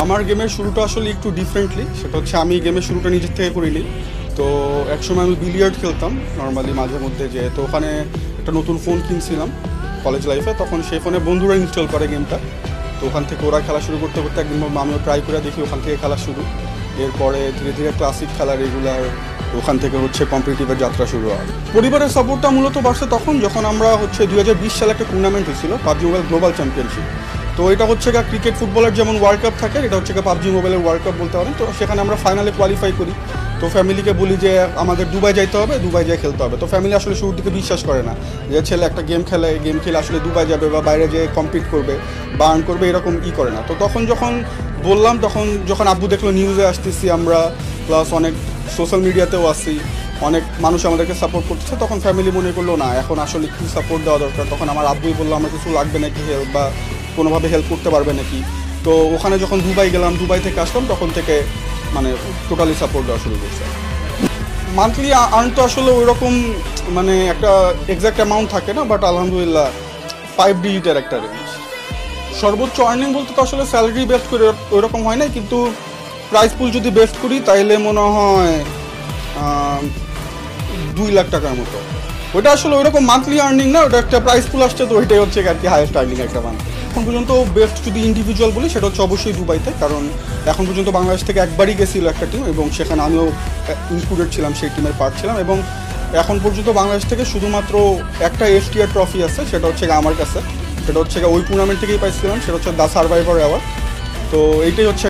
আমার গেমের শুরুটা আসলে একটু ডিফারেন্টলি, সেটা হচ্ছে আমি গেমের শুরুটা নিজের থেকে করিনি। তো একসময় আমি বিলিয়ার্ড খেলতাম নর্মালি মাঝে মধ্যে, যে তো ওখানে একটা নতুন ফোন কিনছিলাম কলেজ লাইফে, তখন সেই ফোনে বন্ধুরা ইনস্টল করে গেমটা। তো ওখান থেকে ওরা খেলা শুরু করতে করতে একদিন আমিও ট্রাই করে দেখি, ওখান থেকে খেলা শুরু। এরপরে ধীরে ধীরে ক্লাসিক খেলা রেগুলার, ওখান থেকে হচ্ছে কম্পিটিটিভের যাত্রা শুরু হয়। পরিবারের সাপোর্টটা মূলত বাড়ছে তখন যখন আমরা হচ্ছে 2020 সালে একটা টুর্নামেন্ট হয়েছিল পাবজি মোবাইল গ্লোবাল চ্যাম্পিয়নশিপ। তো এটা হচ্ছে ক্রিকেট ফুটবলের যেমন ওয়ার্ল্ড কাপ থাকে, এটা হচ্ছে পাবজি মোবাইলের ওয়ার্ল্ড কাপ বলতে পারেন। তো সেখানে আমরা ফাইনালে কোয়ালিফাই করি। তো ফ্যামিলিকে বলি যে আমাদের দুবাই যাইতে হবে, দুবাই যেয়ে খেলতে হবে। তো ফ্যামিলি আসলে শুরুর দিকে বিশ্বাস করে না যে ছেলে একটা গেম খেলে আসলে দুবাই যাবে বা বাইরে যেয়ে কম্পিট করবে বা আর্ন করবে, এরকম করে না। তো তখন যখন বললাম, যখন আব্বু দেখলো নিউজে আসতেছি আমরা, প্লাস অনেক সোশ্যাল মিডিয়াতেও আসি, অনেক মানুষ আমাদেরকে সাপোর্ট করতেছে, তখন ফ্যামিলি মনে করলো না এখন আসলে কী সাপোর্ট দেওয়া দরকার। তখন আমার আব্বুই বললো আমার কিছু লাগবে নাকি হেল্প, বা কোনোভাবে হেল্প করতে পারবে নাকি। তো ওখানে যখন দুবাই গেলাম, দুবাই থেকে আসলাম, তখন থেকে মানে টোটালি সাপোর্ট দেওয়া শুরু করছে। মান্থলি আর্ন তো আসলে ওই রকম মানে একটা এক্স্যাক্ট অ্যামাউন্ট থাকে না, বাট আলহামদুলিল্লাহ 5 ডিজিটের একটা রেঞ্জ। সর্বোচ্চ আর্নিং বলতে তো আসলে স্যালারি বেস্ট করে ওই রকম হয় না, কিন্তু প্রাইস পুল যদি বেস্ট করি তাইলে মনে হয় 2 লাখ টাকার মতো। ওটা আসলে ওইরকম মান্থলি আর্নিং না, ওটা একটা প্রাইস পুল আসছে, তো ওইটাই হচ্ছে আর কি হাইয়েস্ট আর্নিং একটা মান্থ। এখন পর্যন্ত বেস্ট যদি ইন্ডিভিজুয়াল বলি সেটা হচ্ছে অবশ্যই দুবাইতে, কারণ এখন পর্যন্ত বাংলাদেশ থেকে একবারই গেছিল একটা টিম, এবং সেখানে আমিও ইনক্লুডেড ছিলাম, সেই টিমের পার্ট ছিলাম। এবং এখন পর্যন্ত বাংলাদেশ থেকে শুধুমাত্র একটা এফটিআর ট্রফি আছে, সেটা হচ্ছে আমার কাছে, সেটা হচ্ছে ওই টুর্নামেন্ট থেকেই পাইছিলাম, সেটা হচ্ছে দ্য সার্ভাইভার অ্যাওয়ার্ড। তো এইটাই হচ্ছে